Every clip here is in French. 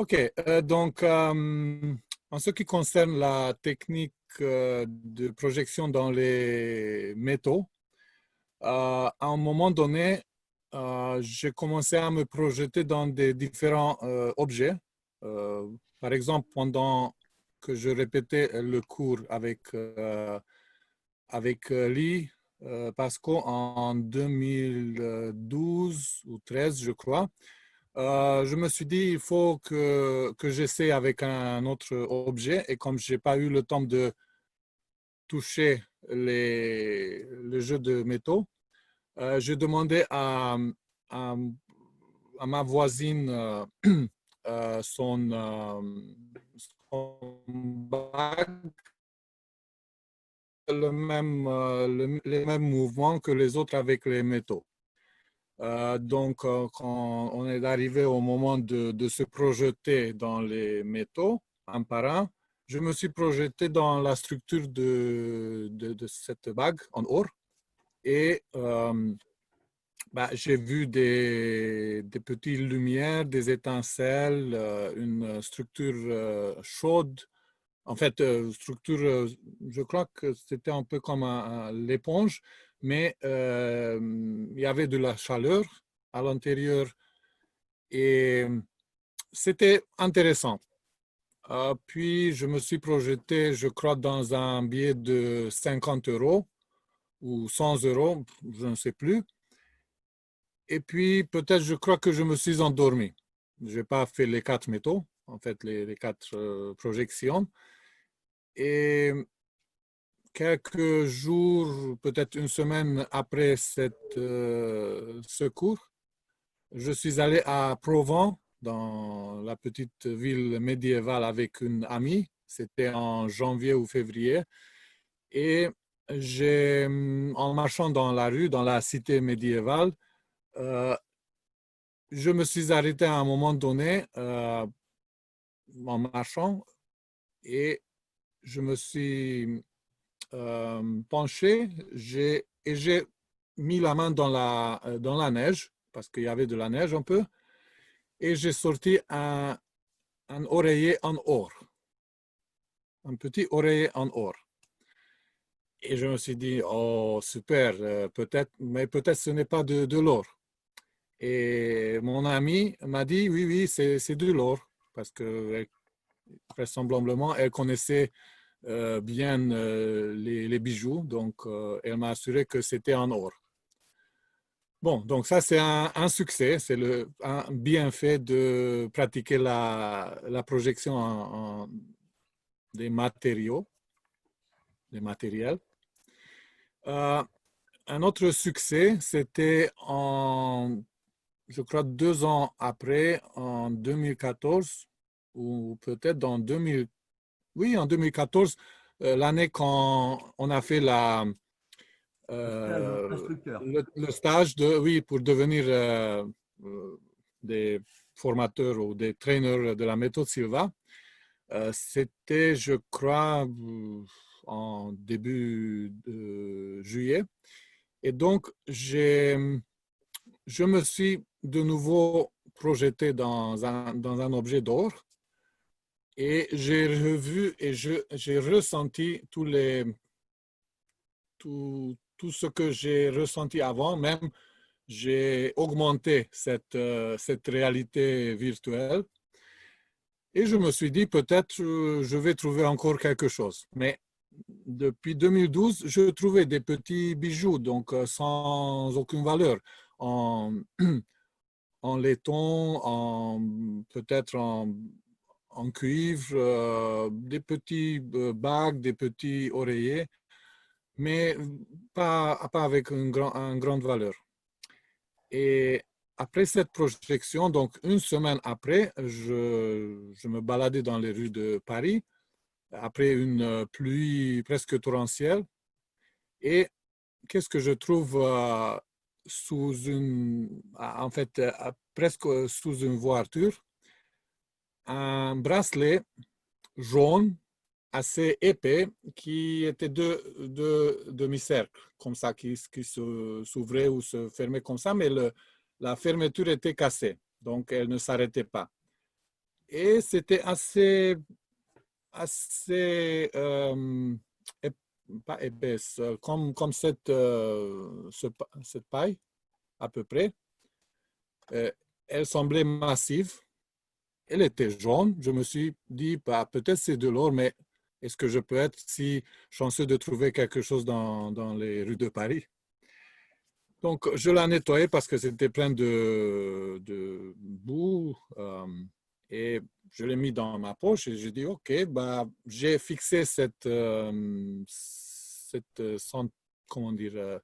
OK. En ce qui concerne la technique de projection dans les métaux, à un moment donné, j'ai commencé à me projeter dans des différents objets. Par exemple, pendant que je répétais le cours avec Lee Pasco en 2012 ou 13, je crois. Je me suis dit, il faut que j'essaie avec un autre objet. Et comme je n'ai pas eu le temps de toucher le jeu de métaux, j'ai demandé à, à ma voisine son bac, les mêmes mouvements que les autres avec les métaux. Quand on est arrivé au moment de se projeter dans les métaux, un par un, je me suis projeté dans la structure de cette bague en or et j'ai vu des petites lumières, des étincelles, une structure chaude. En fait, structure, je crois que c'était un peu comme l'éponge, mais il y avait de la chaleur à l'intérieur et c'était intéressant. Puis, je me suis projeté, je crois, dans un billet de 50 euros ou 100 euros, je ne sais plus. Et puis, peut-être, je crois que je me suis endormi. Je n'ai pas fait les 4 métaux, en fait, les 4 projections. Et quelques jours, peut-être une semaine après ce cours, je suis allé à Provence, dans la petite ville médiévale avec une amie. C'était en janvier ou février. Et en marchant dans la rue, dans la cité médiévale, euh, je me suis arrêté à un moment donné en marchant et je me suis penché et j'ai mis la main dans la neige parce qu'il y avait de la neige un peu et j'ai sorti un oreiller en or, un petit oreiller en or. Et je me suis dit, oh super, peut-être, mais peut-être ce n'est pas de l'or. Et mon ami m'a dit, oui, oui, c'est de l'or parce que vraisemblablement, elle connaissait bien les bijoux, donc elle m'a assuré que c'était en or. Bon, donc ça c'est un succès, c'est un bienfait de pratiquer la projection des matériaux, des matériels. Un autre succès, c'était je crois, 2 ans après, en 2014, ou peut-être en 2000, oui, en 2014, l'année quand on a fait Instructeur. le stage oui, pour devenir euh, des formateurs ou des trainers de la méthode Silva. C'était, je crois, en début de juillet. Et donc, je me suis de nouveau projeté dans un objet d'or et j'ai revu et j'ai ressenti tout ce que j'ai ressenti avant. Même, j'ai augmenté cette réalité virtuelle. Et je me suis dit, peut-être, je vais trouver encore quelque chose. Mais depuis 2012, je trouvais des petits bijoux, donc sans aucune valeur, en, en laiton, peut-être en cuivre, des petits bagues, des petits oreillers, mais pas avec une grande valeur. Et après cette projection, donc une semaine après, je me baladais dans les rues de Paris, après une pluie presque torrentielle. Et qu'est-ce que je trouve en fait, presque sous une voiture? Un bracelet jaune assez épais qui était de demi-cercle, comme ça, qui s'ouvrait ou se fermait comme ça, mais la fermeture était cassée, donc elle ne s'arrêtait pas. Et c'était assez pas épaisse, comme cette paille, à peu près. Euh, Elle semblait massive. Elle était jaune. Je me suis dit, bah, peut-être c'est de l'or, mais est-ce que je peux être si chanceux de trouver quelque chose dans les rues de Paris? Donc, je l'ai nettoyé parce que c'était plein de boue et je l'ai mis dans ma poche et j'ai dit, OK, bah, j'ai fixé comment dire,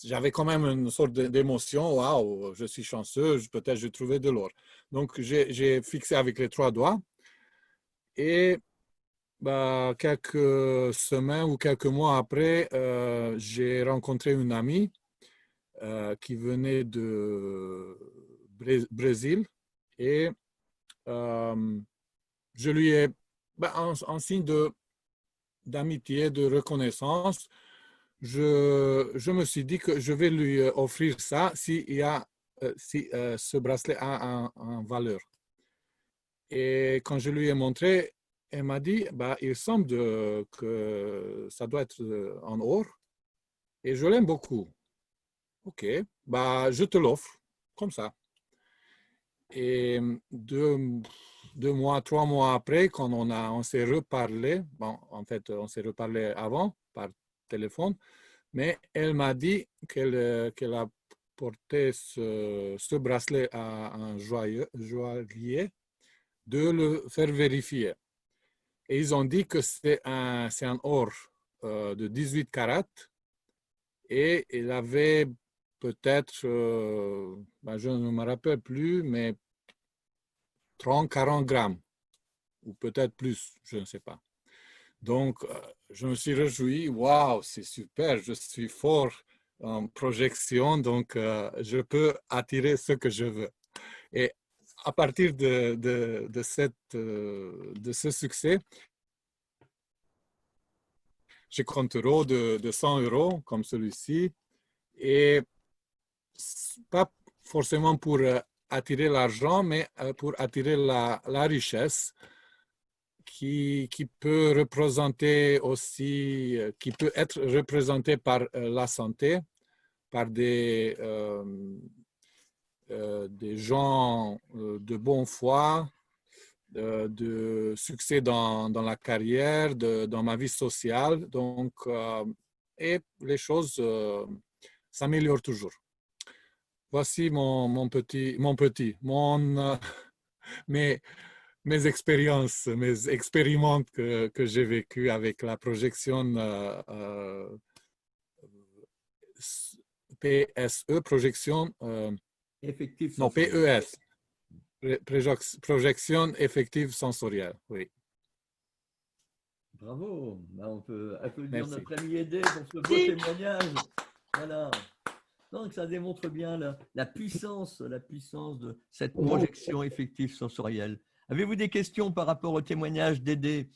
j'avais quand même une sorte d'émotion, waouh, je suis chanceux, peut-être je trouvais de l'or. Donc, j'ai fixé avec les 3 doigts et bah, quelques semaines ou quelques mois après, j'ai rencontré une amie qui venait de Brésil et euh, je lui ai, ben, en signe d'amitié, de reconnaissance, je me suis dit que je vais lui offrir ça si ce bracelet a un valeur. Et quand je lui ai montré, elle m'a dit, bah, il semble que ça doit être en or et je l'aime beaucoup. OK, bah, je te l'offre comme ça. Et 2 mois, 3 mois après, quand on s'est reparlé, bon, en fait, on s'est reparlé avant par téléphone, mais elle m'a dit qu'elle a porté ce bracelet à un joaillier de le faire vérifier. Et ils ont dit que c'est un or de 18 carats et il avait peut-être, ben, je ne me rappelle plus, mais 30, 40 grammes, ou peut-être plus, je ne sais pas. Donc, je me suis réjoui, waouh, c'est super, je suis fort en projection, donc je peux attirer ce que je veux. Et à partir de ce succès, j'ai compte euros de 100 euros comme celui-ci, et pas forcément pour attirer l'argent, mais pour attirer la richesse qui peut représenter aussi, qui peut être représentée par la santé, par des gens de bonne foi, de succès dans la carrière, dans ma vie sociale. Donc, et les choses s'améliorent toujours. Voici mes, mes expériences, mes expériments que j'ai vécu avec la projection PSE, projection, Effectif non, sensoriel. PES, projection effective sensorielle, oui. Bravo. Ben, on peut applaudir Merci. notre ami Aidé pour ce beau témoignage. Voilà. Donc ça démontre bien la puissance de cette projection effective sensorielle. Avez-vous des questions par rapport au témoignage d'Aidé?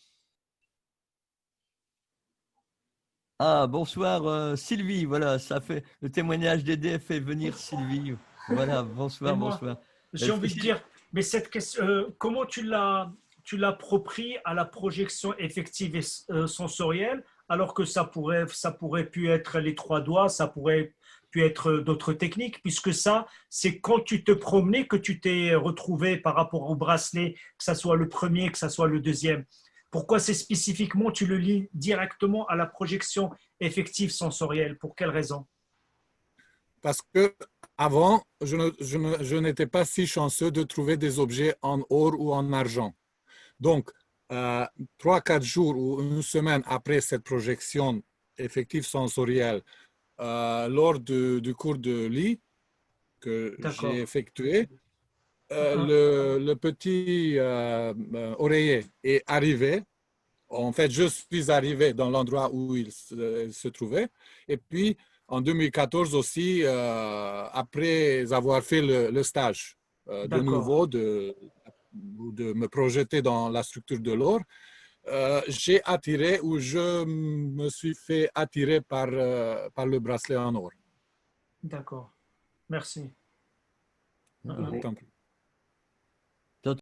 Ah, bonsoir Sylvie, voilà, ça fait le témoignage d'Aidé fait venir Sylvie. Voilà, Et bonsoir, moi, bonsoir. j'ai envie de dire, mais cette question, comment tu l'appropries à la projection effective et sensorielle, alors que ça pourrait pu être les 3 doigts, ça pourrait pu être d'autres techniques, puisque ça, c'est quand tu te promenais que tu t'es retrouvé par rapport au bracelet, que ça soit le premier, que ça soit le deuxième. Pourquoi c'est spécifiquement, tu le lis directement à la projection effective sensorielle? Pour quelle raison? Parce que avant, je n'étais pas si chanceux de trouver des objets en or ou en argent. Donc, 3, 4 jours ou une semaine après cette projection effective sensorielle, lors du cours de lit que j'ai D'accord. effectué, Uh-huh. le petit oreiller est arrivé. En fait, je suis arrivé dans l'endroit où il se trouvait. Et puis, en 2014 aussi, après avoir fait le stage, de D'accord. nouveau, de me projeter dans la structure de l'or, j'ai attiré ou je me suis fait attirer par le bracelet en or. D'accord. Merci. Bravo.